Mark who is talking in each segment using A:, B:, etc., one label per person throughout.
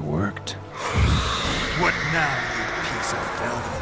A: worked.
B: What now, you piece of filth?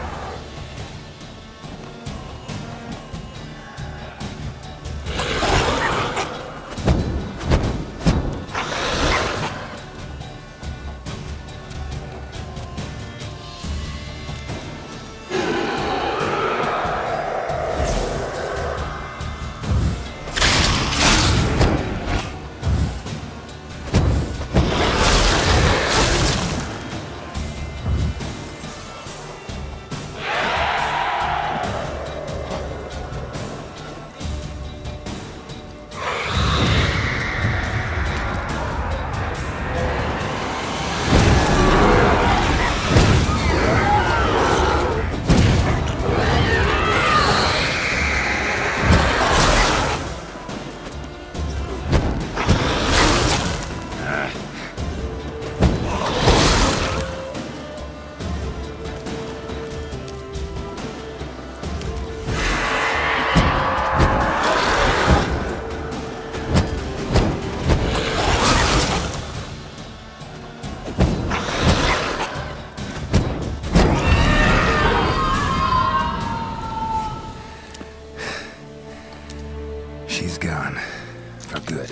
A: She's gone. For good.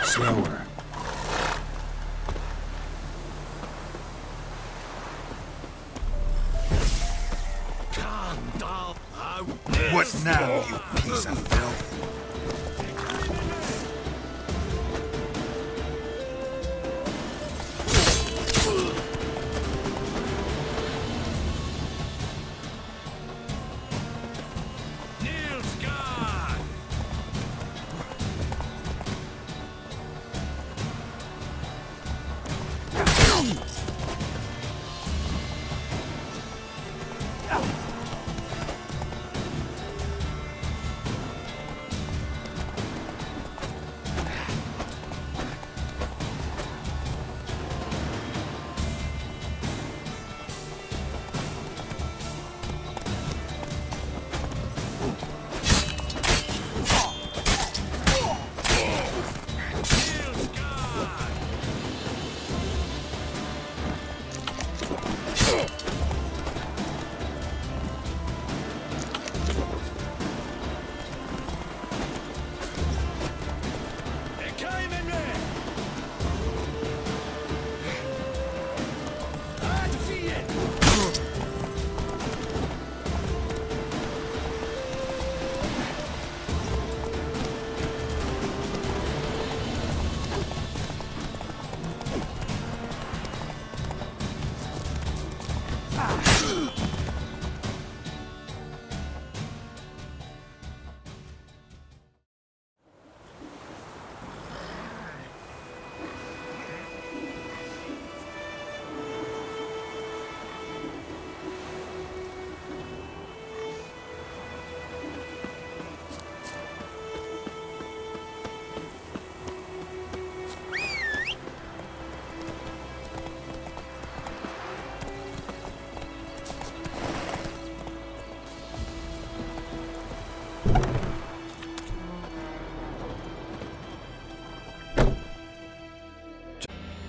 A: Slower.
B: What now, you piece of filth?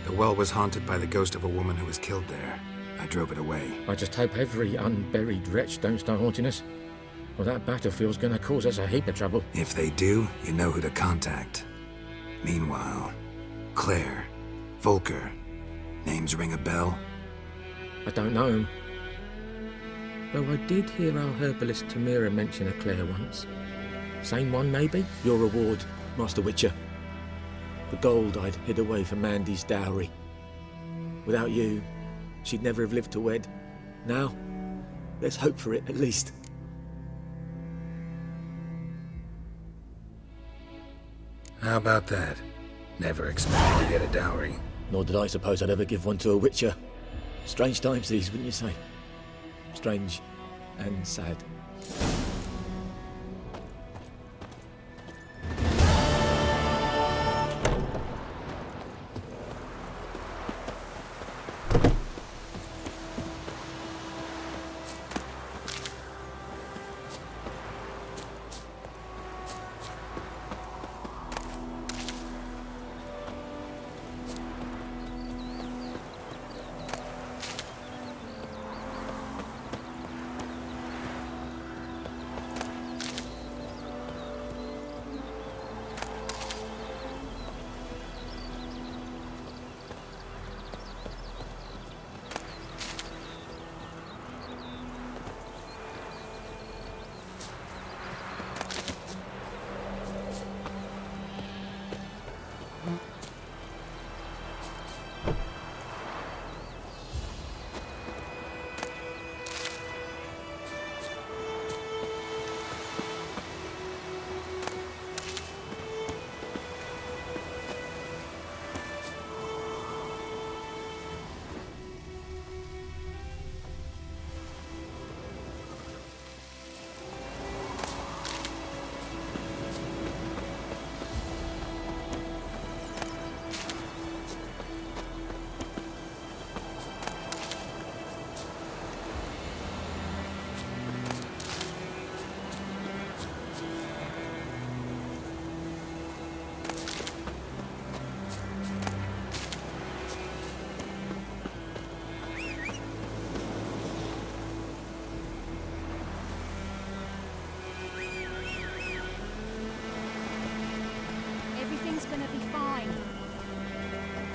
A: The well was haunted by the ghost of a woman who was killed there. I drove it away.
C: I just hope every unburied wretch don't start haunting us. Well, that battlefield's gonna cause us a heap of trouble.
A: If they do, you know who to contact. Meanwhile, Claire, Volker, names ring a bell?
C: I don't know him. Though I did hear our herbalist Tamira mention a Claire once. Same one, maybe? Your reward, Master Witcher. The gold I'd hid away for Mandy's dowry. Without you, she'd never have lived to wed. Now, let's hope for it, at least.
A: How about that? Never expected to get a dowry.
C: Nor did I suppose I'd ever give one to a Witcher. Strange times these, wouldn't you say? Strange and sad.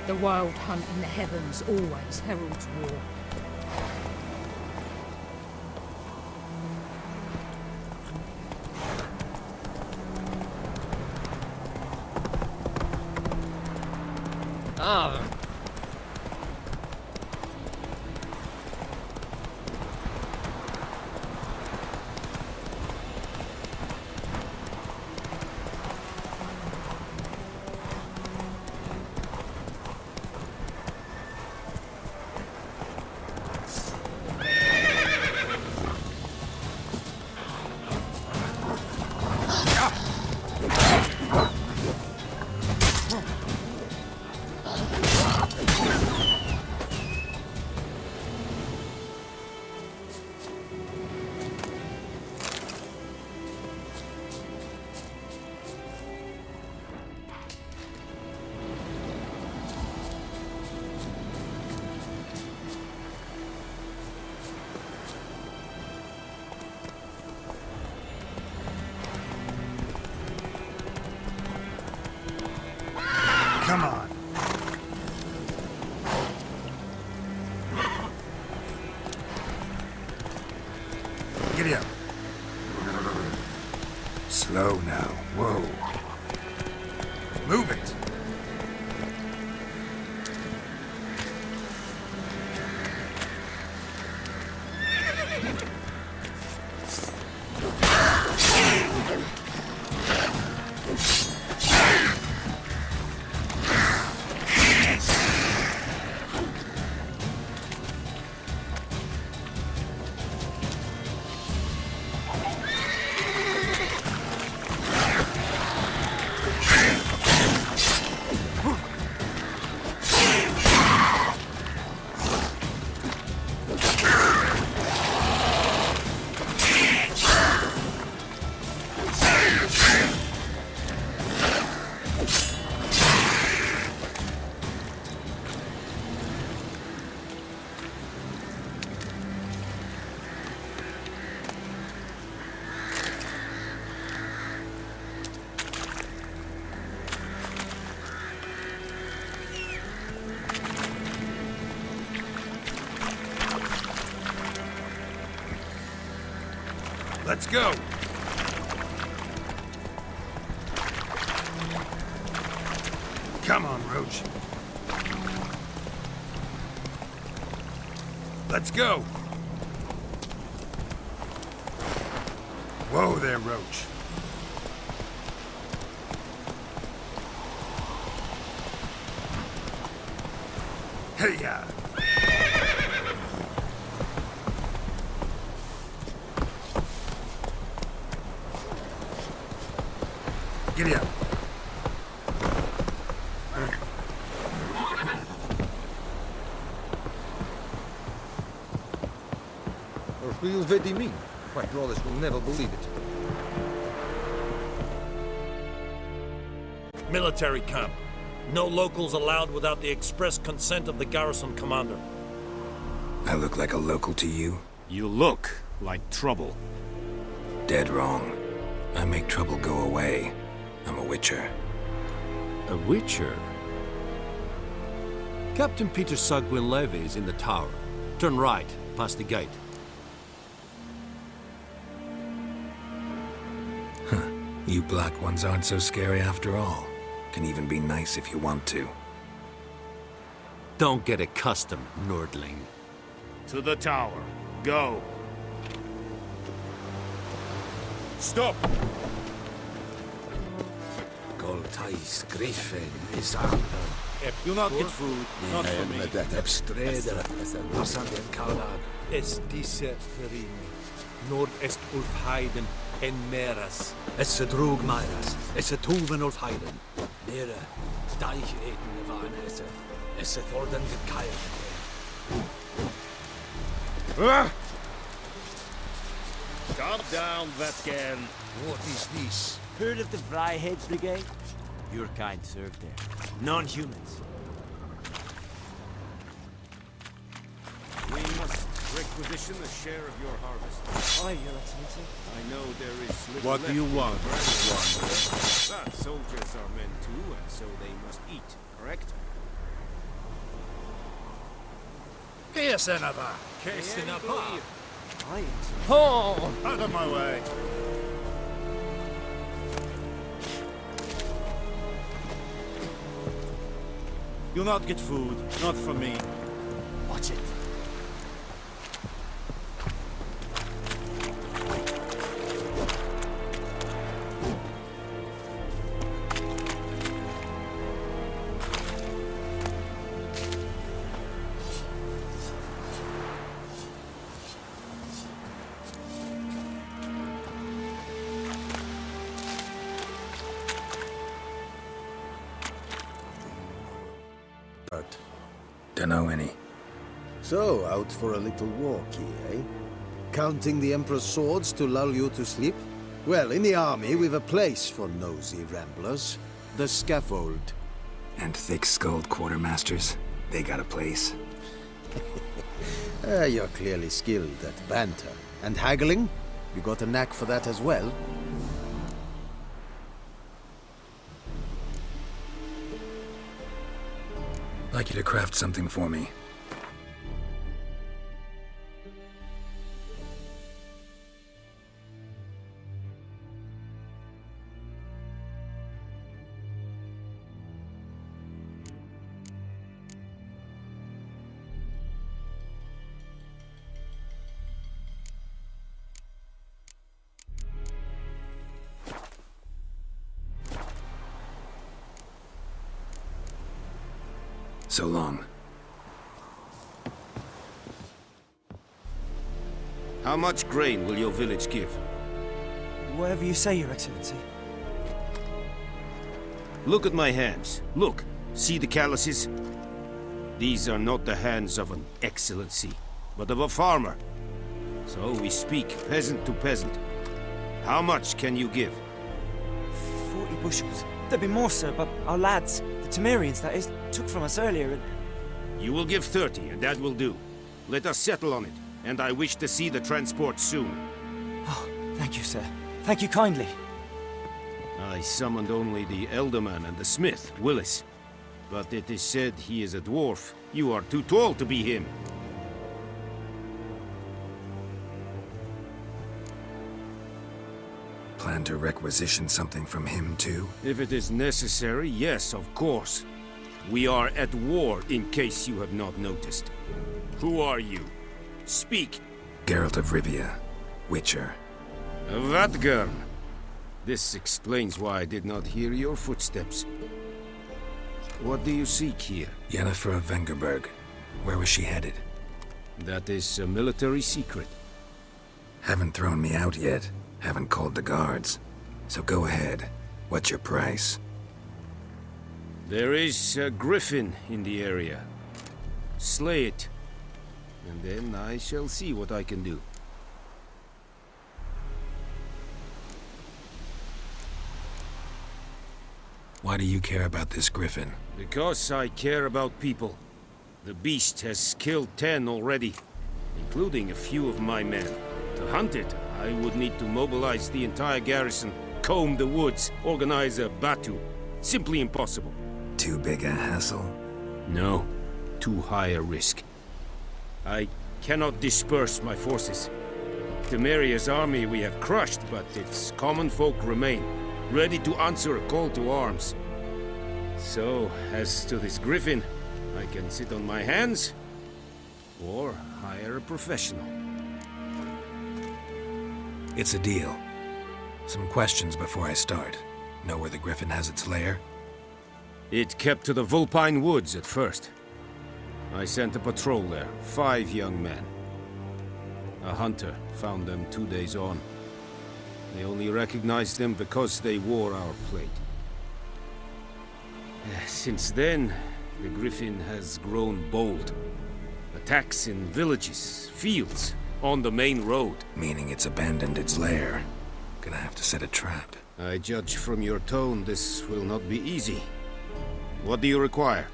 D: The wild hunt in the heavens always heralds war.
B: Come on. Giddy up.
A: Slow now. Whoa.
B: Move it. Let's go! Come on, Roach. Let's go! Whoa there, Roach. Hey-ya! Giddy up.
E: WHTE? My brothers will never believe it.
F: Military camp. No locals allowed without the express consent of the garrison commander.
A: I look like a local to you?
G: You look like trouble.
A: Dead wrong. I make trouble go away. I'm a witcher.
G: A witcher? Captain Peter Sagwin Levy is in the tower. Turn right, past the gate.
A: Huh. You black ones aren't so scary after all. Can even be nice if you want to.
G: Don't get accustomed, Nordling.
H: To the tower. Go. Stop!
I: Goltais Griffin is under.
F: Do not get food, not for me.
I: Ebstreda, Massander Kalad.
F: Es diese Verin. Nord est Ulf Heiden en Meras.
I: Es drug Myras, es tuven Ulf Heiden. Nere, Deicheten Nevanese, es Thorden gekeilt.
H: Calm down, Vatkan.
I: What is this?
J: Heard of the Vryhead Brigade? Your kind served there. Non-humans.
H: We must requisition a share of your harvest.
J: Aye, Your Excellency.
H: I know there is little
G: What
H: left
G: do you
H: in
G: want,
H: the ground. But soldiers are men too, and so they must eat, correct?
F: Kesenava! Kesenava!
J: Aye.
H: Oh! Out of my way!
F: You'll not get food, not from me.
J: Watch it.
A: Dunno any.
K: So, out for a little walkie, eh? Counting the Emperor's swords to lull you to sleep? Well, in the army, we've a place for nosy ramblers. The scaffold.
A: And thick-skulled quartermasters? They got a place.
K: You're clearly skilled at banter. And haggling? You got a knack for that as well?
A: I'd like you to craft something for me. So long.
H: How much grain will your village give?
J: Whatever you say, Your Excellency.
H: Look at my hands. Look. See the calluses? These are not the hands of an excellency, but of a farmer. So we speak peasant to peasant. How much can you give?
J: 40 bushels. There'd be more, sir, but our lads, the Temerians, that is, took from us earlier and...
H: You will give 30, and that will do. Let us settle on it, and I wish to see the transport soon.
J: Oh, thank you, sir. Thank you kindly.
H: I summoned only the Elderman and the smith, Willis. But it is said he is a dwarf. You are too tall to be him.
A: plan to requisition something from him too?
H: If it is necessary, yes, of course. We are at war, in case you have not noticed. Who are you? Speak.
A: Geralt of Rivia, Witcher.
H: Vatgern. This explains why I did not hear your footsteps. What do you seek here?
A: Yennefer of Vengerberg. Where was she headed?
H: That is a military secret.
A: Haven't thrown me out yet. Haven't called the guards. So go ahead. What's your price?
H: There is a griffin in the area. Slay it. And then I shall see what I can do.
A: Why do you care about this griffin?
H: Because I care about people. The beast has killed 10 already, including a few of my men. To hunt it, I would need to mobilize the entire garrison, comb the woods, organize a batu. Simply impossible.
A: Too big a hassle?
H: No, too high a risk. I cannot disperse my forces. Temeria's army we have crushed, but its common folk remain, ready to answer a call to arms. So, as to this griffin, I can sit on my hands, or hire a professional.
A: It's a deal. Some questions before I start. Know where the griffin has its lair?
H: It kept to the Vulpine Woods at first. I sent a patrol there, 5 young men. A hunter found them 2 days on. They only recognized them because they wore our plate. Since then, the griffin has grown bold. Attacks in villages, fields, on the main road.
A: Meaning it's abandoned its lair. Gonna have to set a trap.
H: I judge from your tone this will not be easy. What do you require?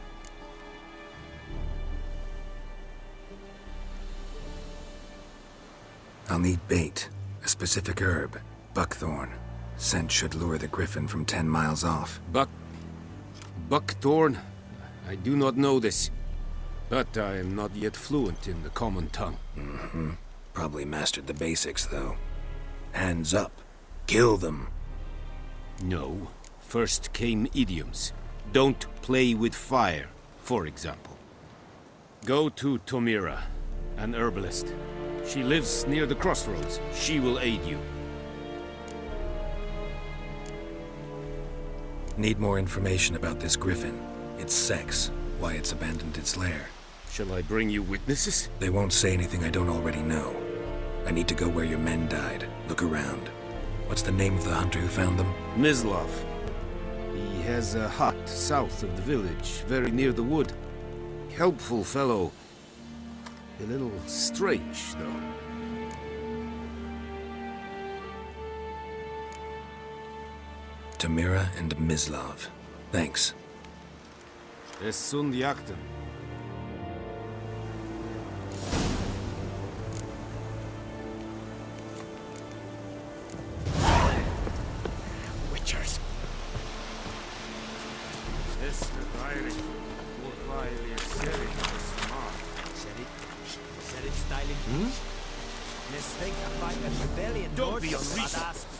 A: I'll need bait, a specific herb, buckthorn. Scent should lure the griffin from 10 miles off.
H: Buckthorn? I do not know this. But I am not yet fluent in the common tongue.
A: Mm-hmm. Probably mastered the basics, though. Hands up. Kill them.
H: No. First came idioms. Don't play with fire, for example. Go to Tomira, an herbalist. She lives near the crossroads. She will aid you.
A: Need more information about this griffin. Its sex, why it's abandoned its lair.
H: Shall I bring you witnesses?
A: They won't say anything I don't already know. I need to go where your men died. Look around. What's the name of the hunter who found them?
H: Mislav. He has a hut south of the village, very near the wood. Helpful fellow. A little strange, though.
A: Tomira and Mislav. Thanks.
H: Es sunt jakten.
B: Witchers.
H: Es reilig. Urweilig serin smart.
L: Said it styling. Let's think about a rebellion.
F: Don't be unreasonable.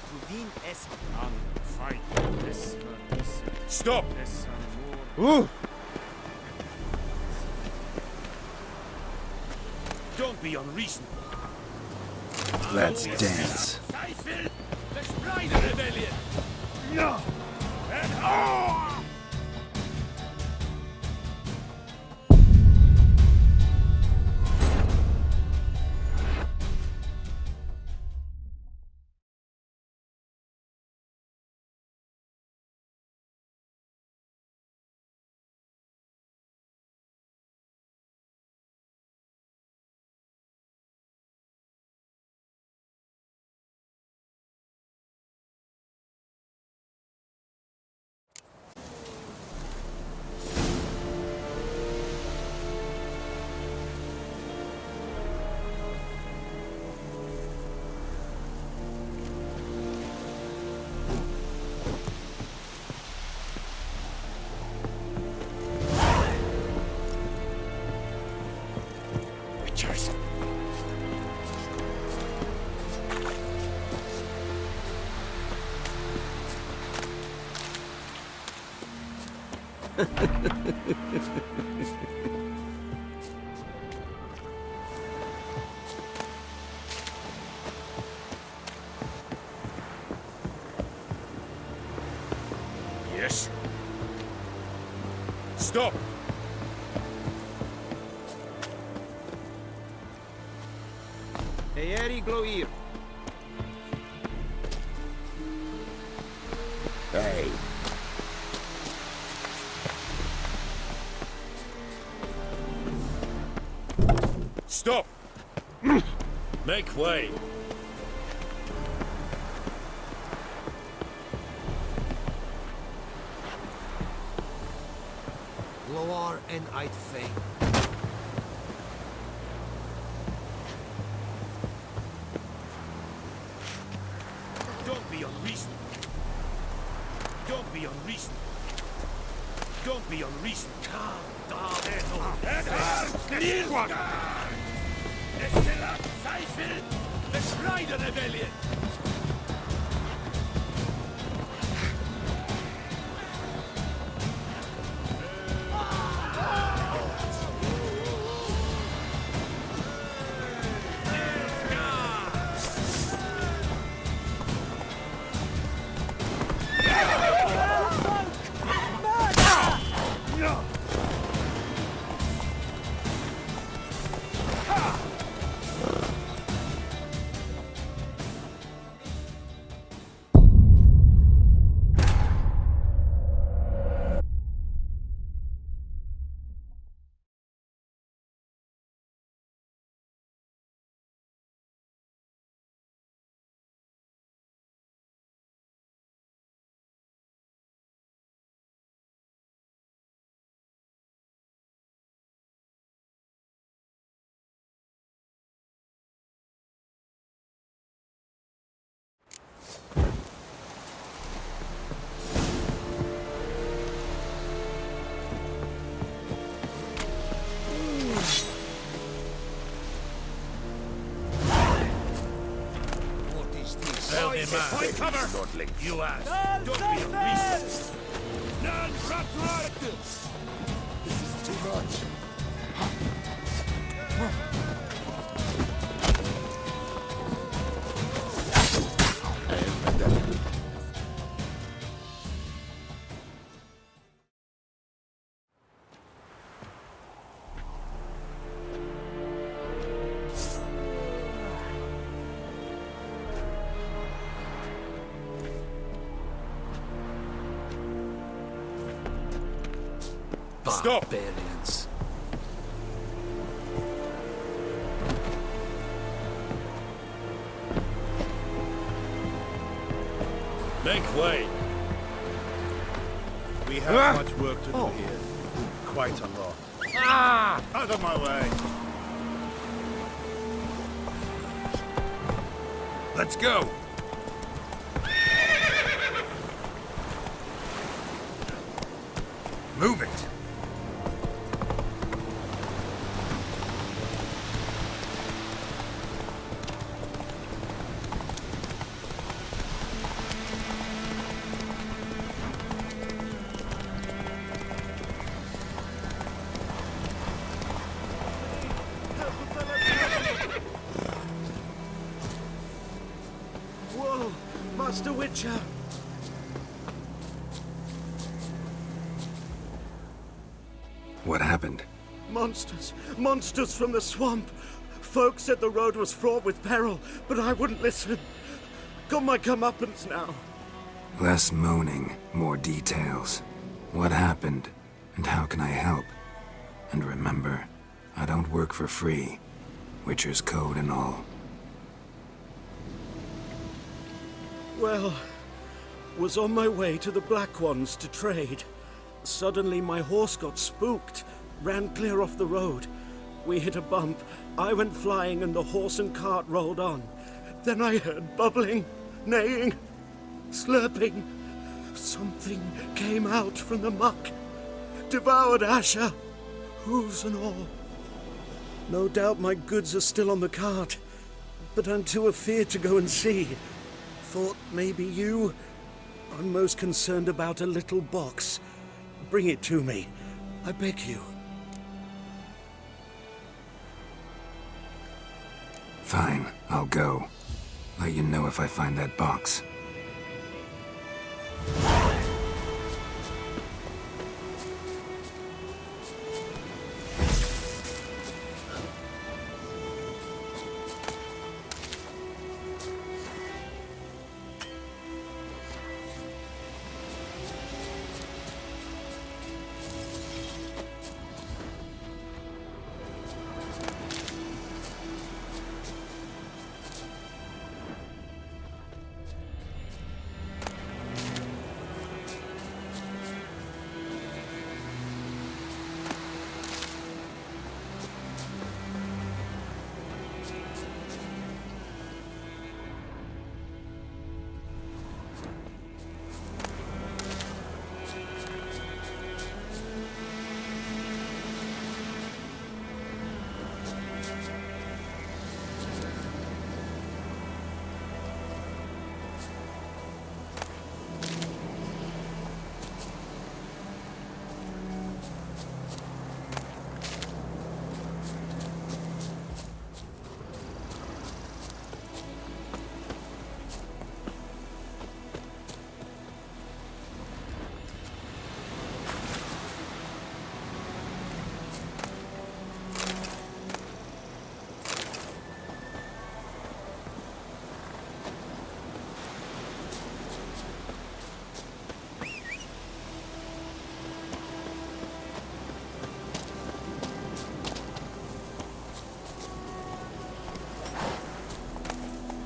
F: Stop!
H: Ooh!
F: Don't be unreasonable.
A: Let's dance.
F: No! And Yes. Stop!
H: Hey, glow here. Hey.
F: Stop!
G: Make way.
L: Lower and I'd think.
F: Don't be unreasonable. Don't be unreasonable. Don't be unreasonable. Calm down. Let's ride a rebellion.
B: Point cover! You asked. Don't be unreasonable. Non-retract! This is too much.
F: Stop!
I: Barbarians.
G: Make way.
E: We have much work to do here. Quite a lot. Ah! Out of my way.
F: Let's go! Move it!
K: Whoa, Master Witcher!
A: What happened?
K: Monsters! Monsters from the swamp! Folk said the road was fraught with peril, but I wouldn't listen. Got my comeuppance now.
A: Less moaning, more details. What happened, and how can I help? And remember, I don't work for free. Witcher's code and all.
K: Well, was on my way to the Black Ones to trade. Suddenly my horse got spooked, ran clear off the road. We hit a bump, I went flying and the horse and cart rolled on. Then I heard bubbling, neighing, slurping. Something came out from the muck, devoured Asher, hooves and all. No doubt my goods are still on the cart, but I'm too afeard to go and see. Thought maybe you... I'm most concerned about a little box.
E: Bring it to me. I beg you.
A: Fine, I'll go. Let you know if I find that box.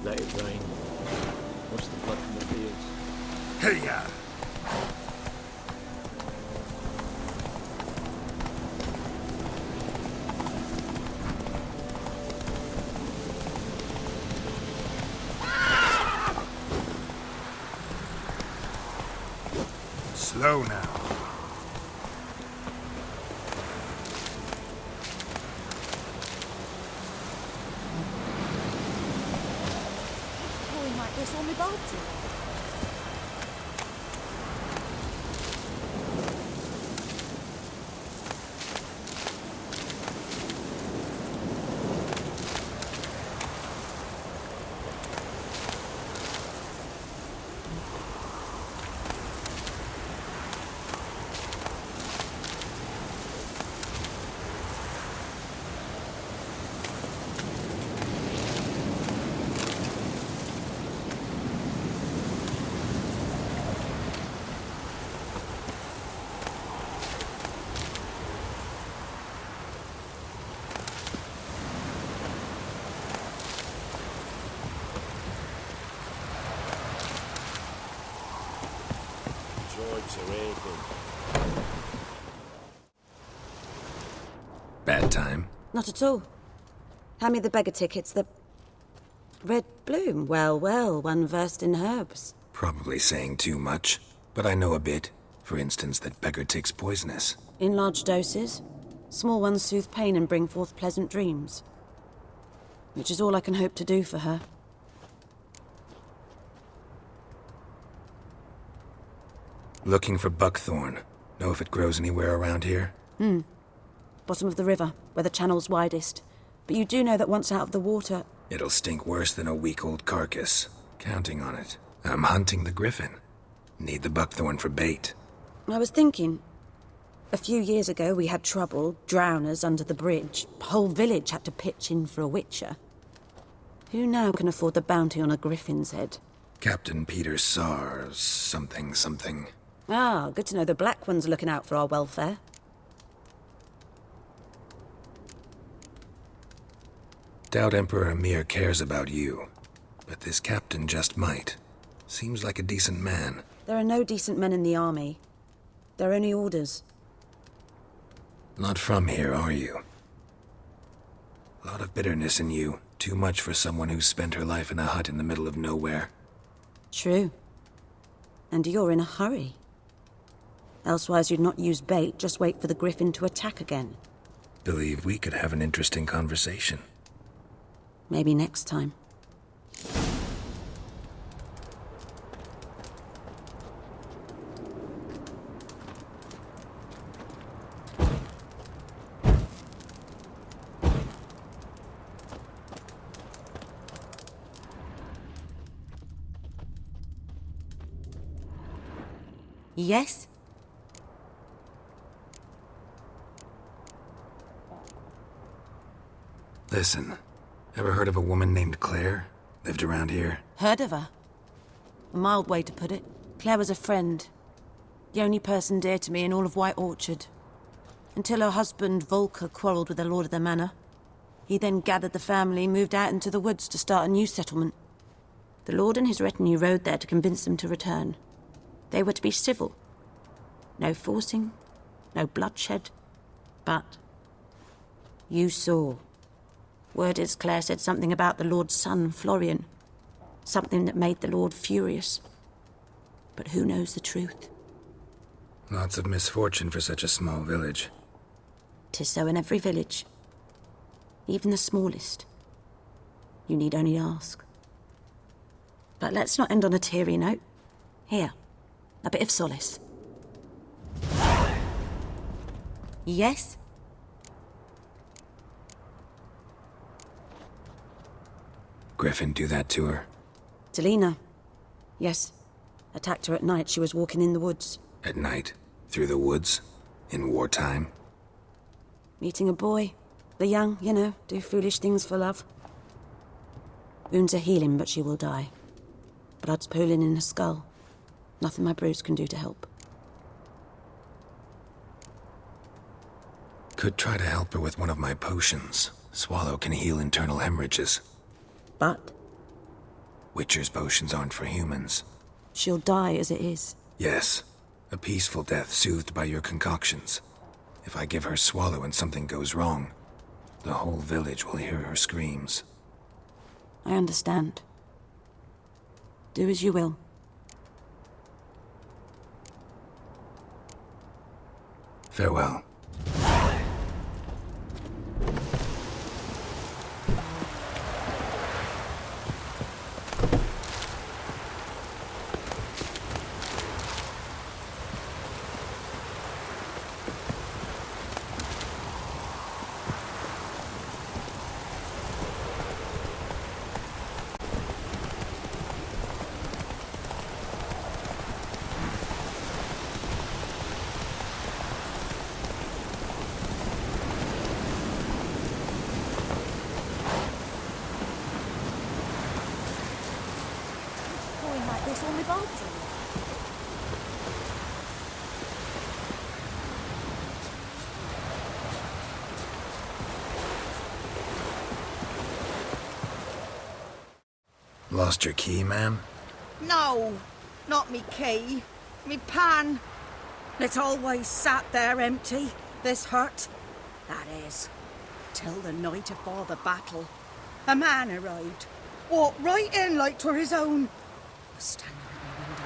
C: Let it rain. Watch the flood from the fields.
E: Hey, ya! Slow now.
M: Pouring like this on my boat.
A: Bad time?
M: Not at all. Hand me the beggar tickets, the... Red bloom. Well, well, one versed in herbs.
A: Probably saying too much, but I know a bit. For instance, that beggar tick's poisonous.
M: In large doses. Small ones soothe pain and bring forth pleasant dreams. Which is all I can hope to do for her.
A: Looking for buckthorn. Know if it grows anywhere around here?
M: Bottom of the river, where the channel's widest. But you do know that once out of the water...
A: It'll stink worse than a week-old carcass. Counting on it. I'm hunting the griffin. Need the buckthorn for bait.
M: I was thinking... A few years ago we had trouble, drowners under the bridge. Whole village had to pitch in for a witcher. Who now can afford the bounty on a griffin's head?
A: Captain Peter Sar... something.
M: Ah, good to know the Black One's looking out for our welfare.
A: Doubt Emperor Emir cares about you. But this captain just might. Seems like a decent man.
M: There are no decent men in the army. They're only orders.
A: Not from here, are you? A lot of bitterness in you. Too much for someone who's spent her life in a hut in the middle of nowhere.
M: True. And you're in a hurry. Elsewise you'd not use bait, just wait for the griffin to attack again.
A: Believe we could have an interesting conversation.
M: Maybe next time. Yes?
A: Listen, ever heard of a woman named Claire? Lived around here?
M: Heard of her? A mild way to put it. Claire was a friend. The only person dear to me in all of White Orchard. Until her husband, Volker, quarrelled with the lord of the manor. He then gathered the family and moved out into the woods to start a new settlement. The lord and his retinue rode there to convince them to return. They were to be civil. No forcing, no bloodshed. But you saw. Word is Claire said something about the lord's son, Florian. Something that made the lord furious. But who knows the truth?
A: Lots of misfortune for such a small village.
M: 'Tis so in every village. Even the smallest. You need only ask. But let's not end on a teary note. Here, a bit of solace. Yes?
A: Griffin do that to her?
M: Delina. Yes. Attacked her at night. She was walking in the woods.
A: At night? Through the woods? In wartime?
M: Meeting a boy. The young, you know, do foolish things for love. Wounds are healing, but she will die. Blood's pooling in her skull. Nothing my brews can do to help.
A: Could try to help her with one of my potions. Swallow can heal internal hemorrhages.
M: But?
A: Witcher's potions aren't for humans.
M: She'll die as it is.
A: Yes. A peaceful death soothed by your concoctions. If I give her Swallow and something goes wrong, the whole village will hear her screams.
M: I understand. Do as you will.
A: Farewell. Lost your key, ma'am?
N: No, not me key. Me pan. It's always sat there empty, this hut. That is, till the night afore the battle. A man arrived, walked right in like 'twere his own. Was standing at my window,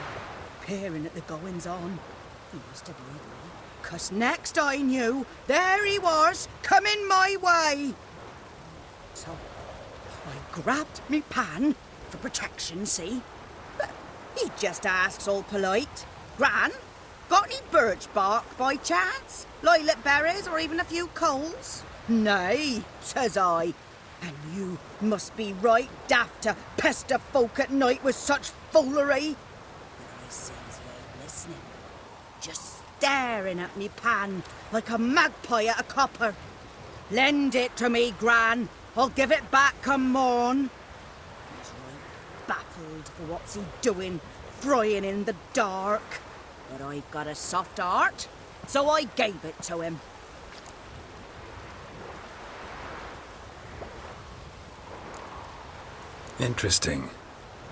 N: peering at the goings-on. He must have heard me, 'cause next I knew, there he was, coming my way. So I grabbed me pan, for protection, see? But he just asks all polite, Gran, got any birch bark by chance? Lilac berries or even a few coals? Nay, says I, and you must be right daft to pester folk at night with such foolery. But I sees him listening, just staring at me pan like a magpie at a copper. Lend it to me, Gran, I'll give it back come morn. Baffled for what's he doing, frying in the dark. But I've got a soft heart, so I gave it to him.
A: Interesting.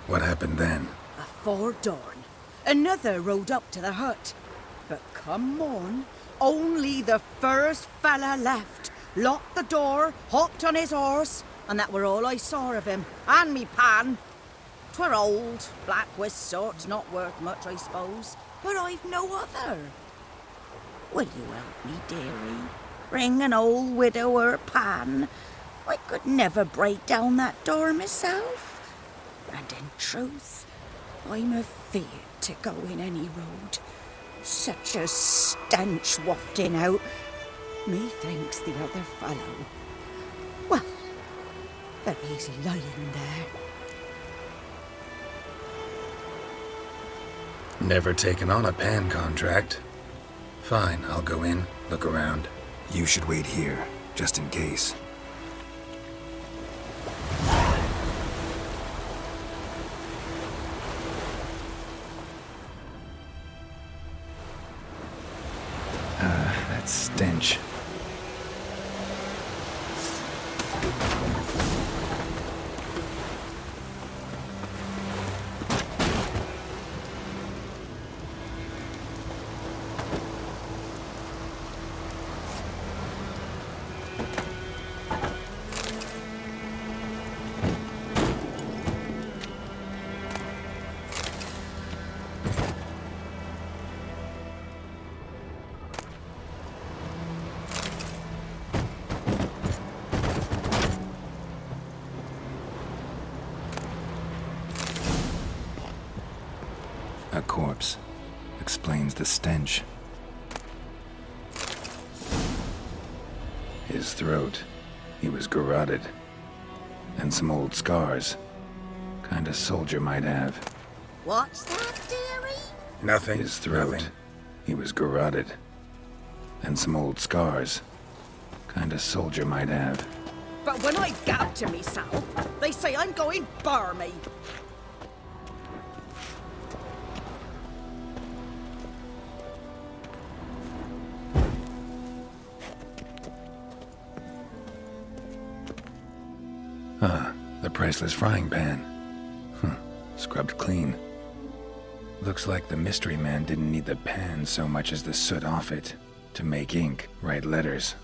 A: What happened then?
N: Afore dawn, another rode up to the hut. But come morn, only the first fella left, locked the door, hopped on his horse, and that were all I saw of him, and me pan. 'Twere old, black-wist sort, not worth much, I suppose, but I've no other. Will you help me, dearie? Bring an old widower pan. I could never break down that door myself. And in truth, I'm afeard to go in any road. Such a stench wafting out. Methinks the other fellow. Well, but he's lying there.
A: Never taken on a pan contract. Fine, I'll go in, look around. You should wait here, just in case. That stench. A corpse explains the stench. His throat, he was garroted. And some old scars. Kind a soldier might have.
N: What's that, dearie?
A: Nothing. His throat, he was garroted. And some old scars. Kind a soldier might have.
N: But when I gab to myself, they say I'm going barmy.
A: The priceless frying pan. Scrubbed clean. Looks like the mystery man didn't need the pan so much as the soot off it to make ink, write letters.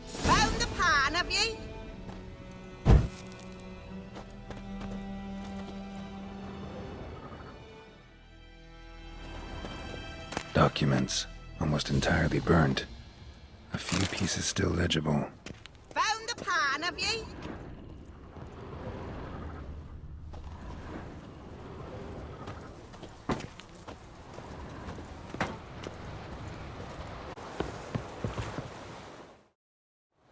N: Found the pan, have ye?
A: Documents, almost entirely burnt. A few pieces still legible.
N: Found the pan, have ye?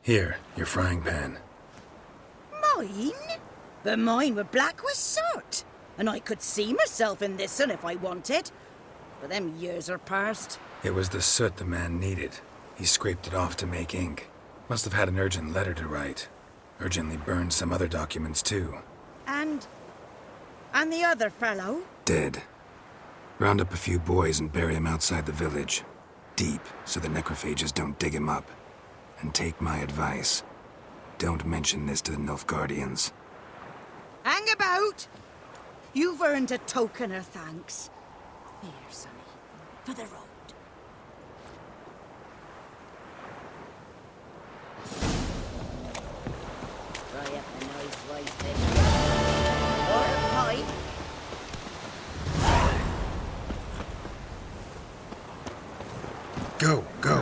A: Here, your frying pan.
N: Mine? But mine were black with soot. And I could see myself in this one if I wanted. But them years are past.
A: It was the soot the man needed. He scraped it off to make ink. Must have had an urgent letter to write. Urgently burned some other documents too.
N: And the other fellow?
A: Dead. Round up a few boys and bury him outside the village. Deep, so the necrophages don't dig him up. And take my advice. Don't mention this to the Nilfgaardians.
N: Hang about! You've earned a token of thanks. Here, sonny, for the road. Try up a nice white fish. Or a pie.
A: Go, go.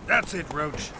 E: That's it, Roach.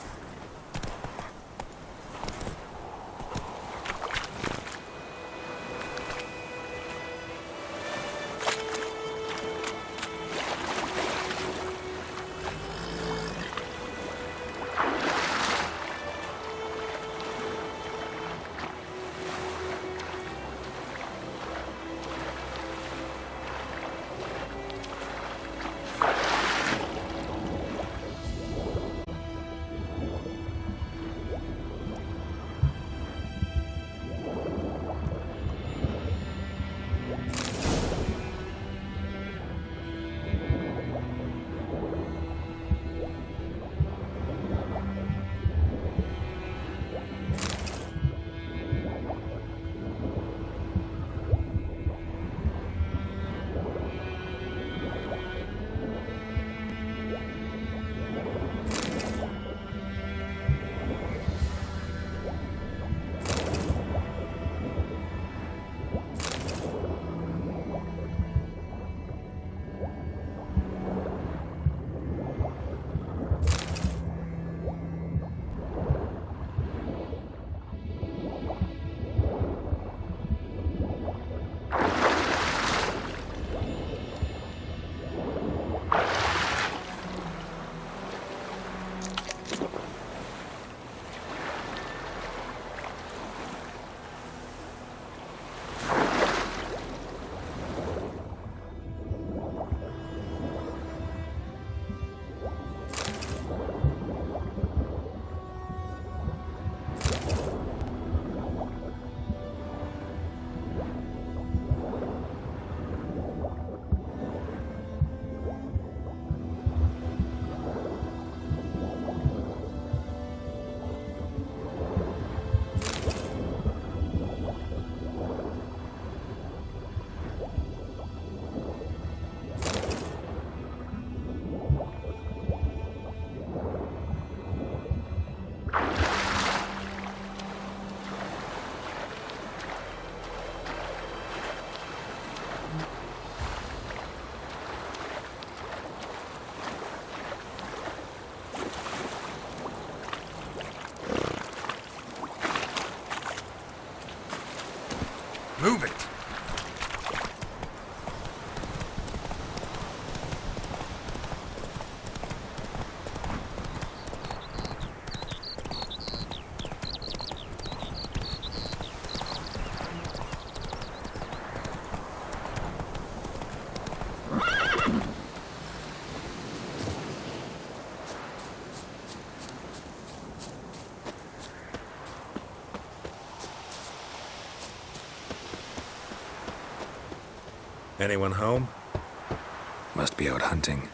O: Anyone home?
A: Must be out hunting.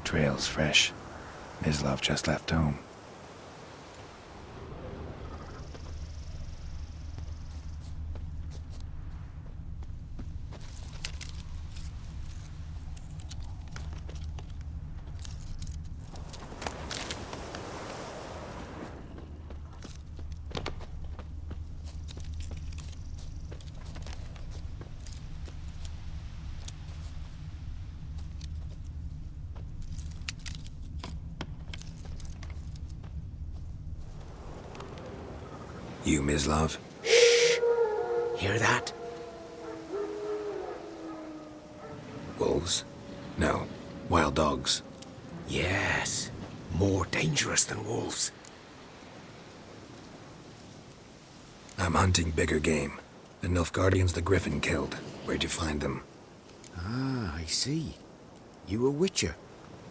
A: Trail's fresh. Mislav just left home. You, Mislav?
P: Shh! Hear that?
A: Wolves? No. Wild dogs.
P: Yes. More dangerous than wolves.
A: I'm hunting bigger game. The Nilfgaardians the Griffin killed. Where'd you find them?
P: Ah, I see. You a witcher.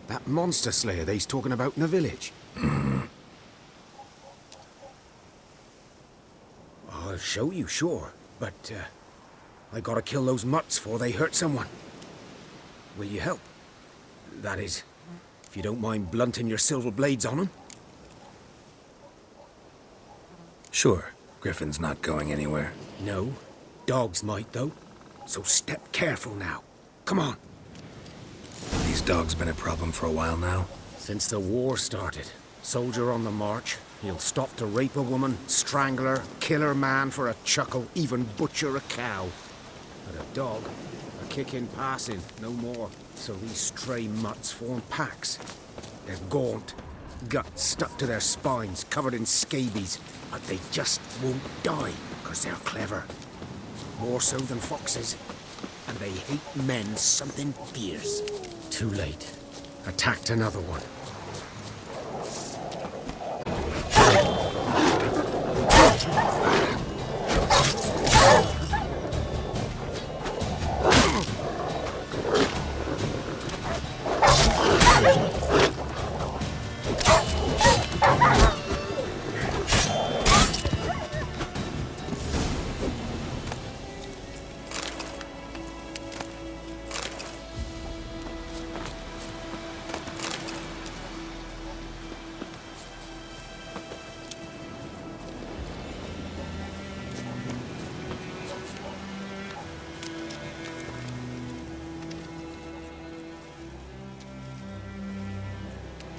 P: That monster slayer they's talking about in the village. I'll show you, sure. But, I gotta kill those mutts before they hurt someone. Will you help? That is, if you don't mind blunting your silver blades on them.
A: Sure. Griffin's not going anywhere.
P: No. Dogs might, though. So step careful now. Come on.
A: These dogs been a problem for a while now?
P: Since the war started. Soldier on the march. He'll stop to rape a woman, strangle her, kill her man for a chuckle, even butcher a cow. But a dog, a kick in passing, no more. So these stray mutts form packs. They're gaunt, guts stuck to their spines, covered in scabies. But they just won't die, because they're clever. More so than foxes. And they hate men something fierce. Too late. Attacked another one.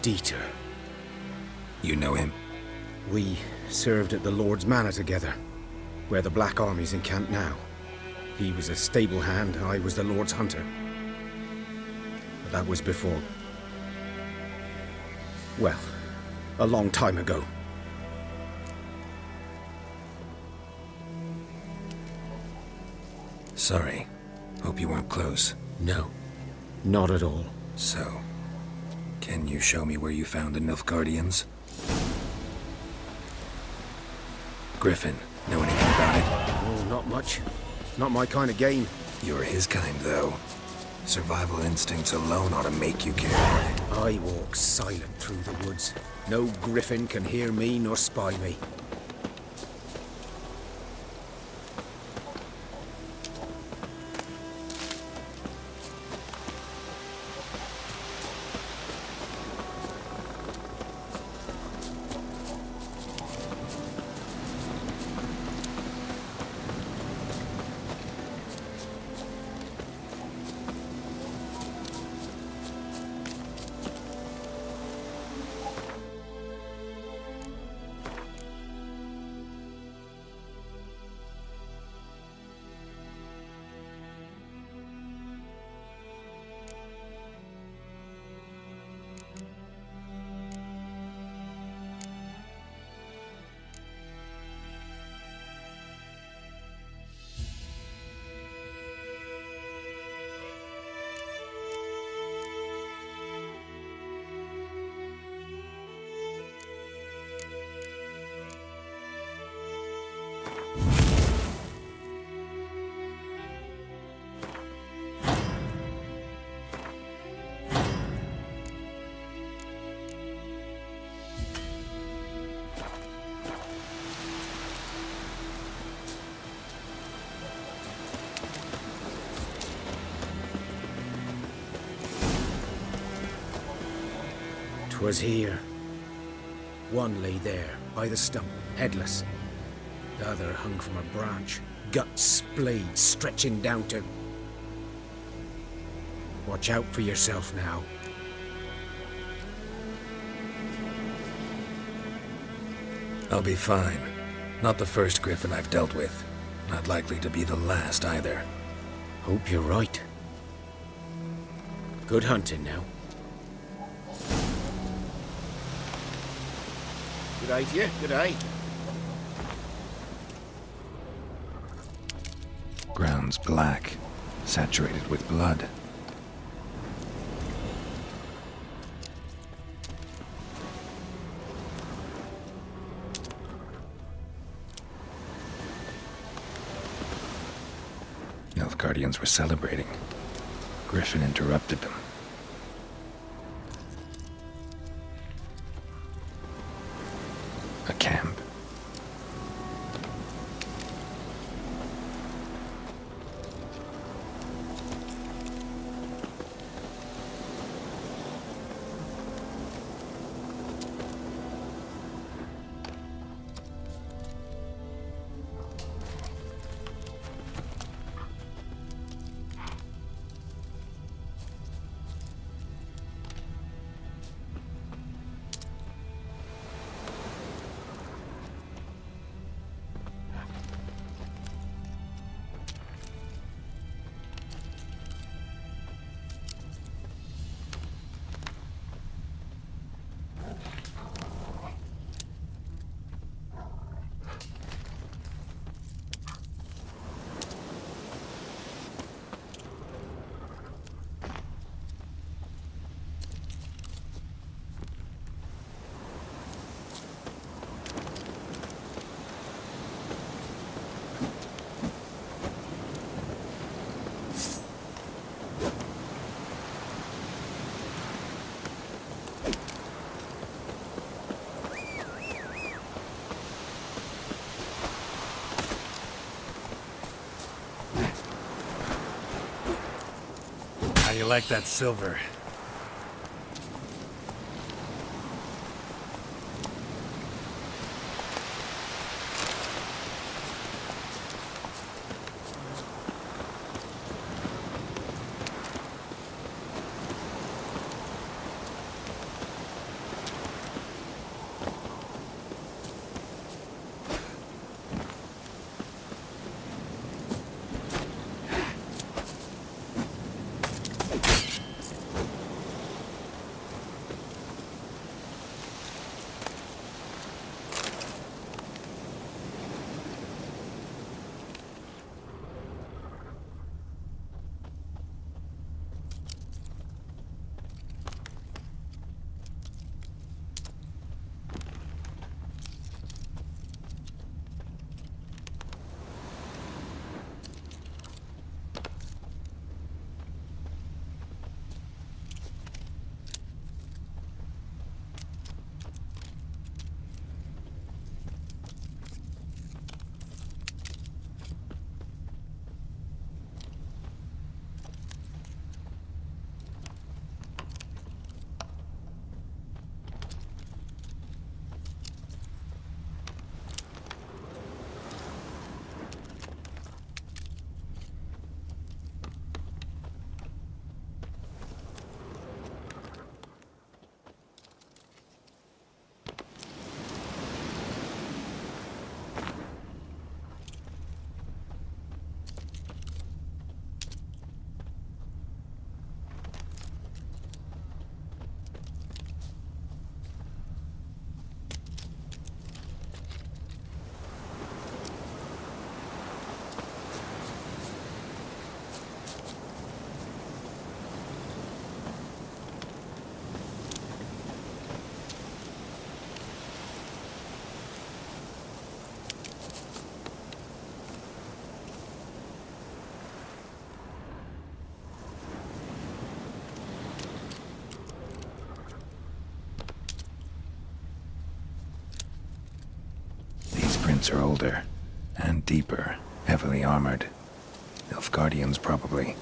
P: Dieter.
A: You know him?
P: We served at the Lord's Manor together, where the Black Army's encamped now. He was a stable hand, I was the Lord's hunter. But that was before... well, a long time ago.
A: Sorry. Hope you weren't close.
P: No, not at all.
A: So, can you show me where you found the Nilfgaardians? Griffin, know anything about it?
P: Oh, not much. Not my kind of game.
A: You're his kind, though. Survival instincts alone ought to make you care.
P: I walk silent through the woods. No griffin can hear me nor spy me. 'Twas here. One lay there, by the stump, headless. The other hung from a branch, guts splayed, stretching down to... Watch out for yourself now.
A: I'll be fine. Not the first griffin I've dealt with. Not likely to be the last either.
P: Hope you're right. Good hunting now.
H: Good eye to you, good eye.
A: Ground's black, saturated with blood. Guardians were celebrating. Griffin interrupted them. A camp.
E: How you like that silver?
A: Are older and deeper, heavily armored. Elf Guardians, probably.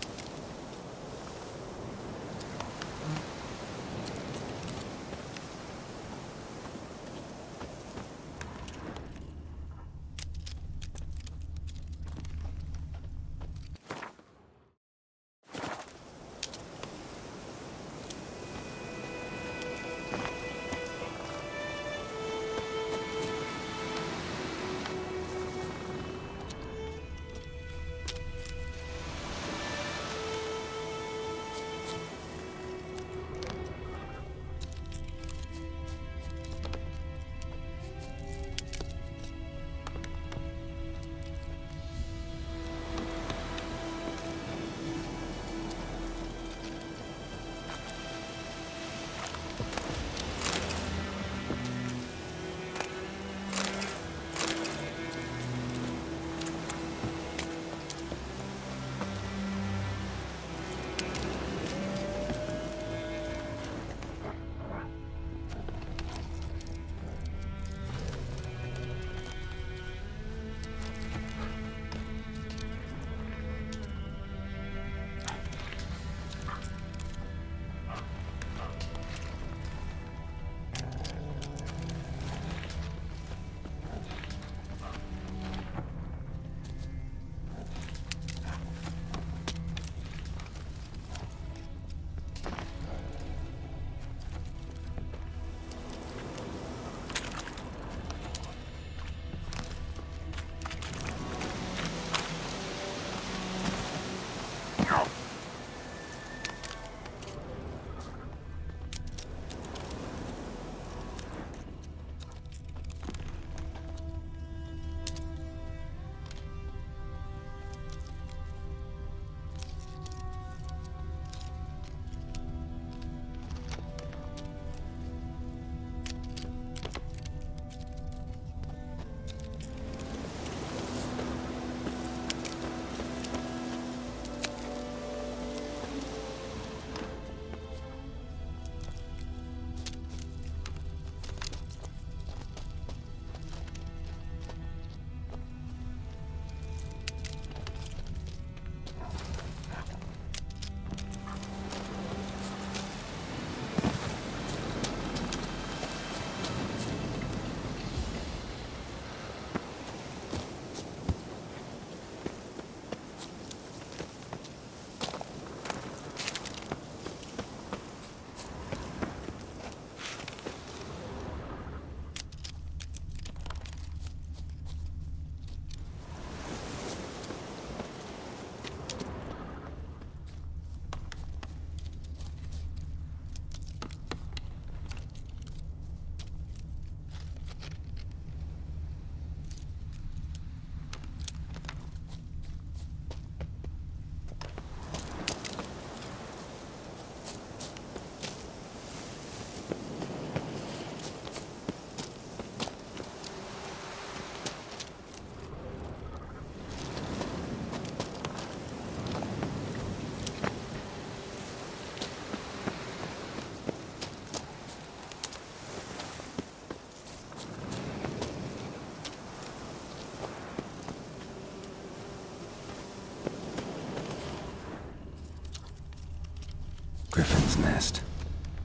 A: nest.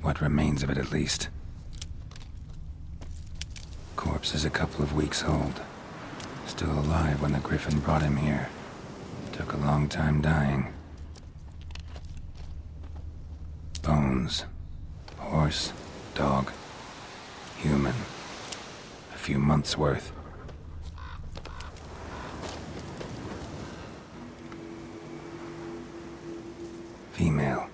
A: What remains of it, at least. Corpse is a couple of weeks old. Still alive when the griffin brought him here. Took a long time dying. Bones. Horse, dog, human. A few months' worth. Female.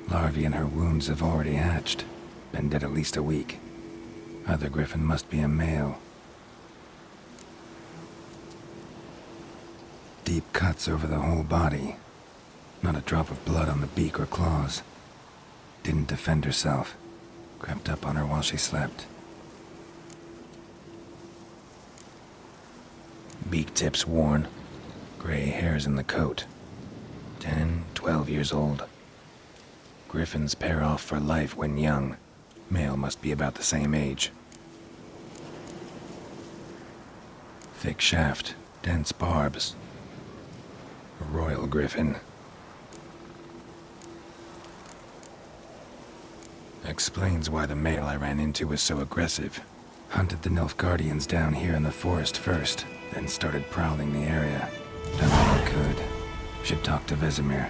A: Larvae in her wounds have already hatched. Been dead at least a week. Other griffin must be a male. Deep cuts over the whole body. Not a drop of blood on the beak or claws. Didn't defend herself. Crept up on her while she slept. Beak tips worn. Gray hairs in the coat. 10, 12 years old. Griffins pair off for life when young. Male must be about the same age. Thick shaft, dense barbs. A royal griffin. Explains why the male I ran into was so aggressive. Hunted the Nilfgaardians down here in the forest first, then started prowling the area. Done all I could. Should talk to Vesemir.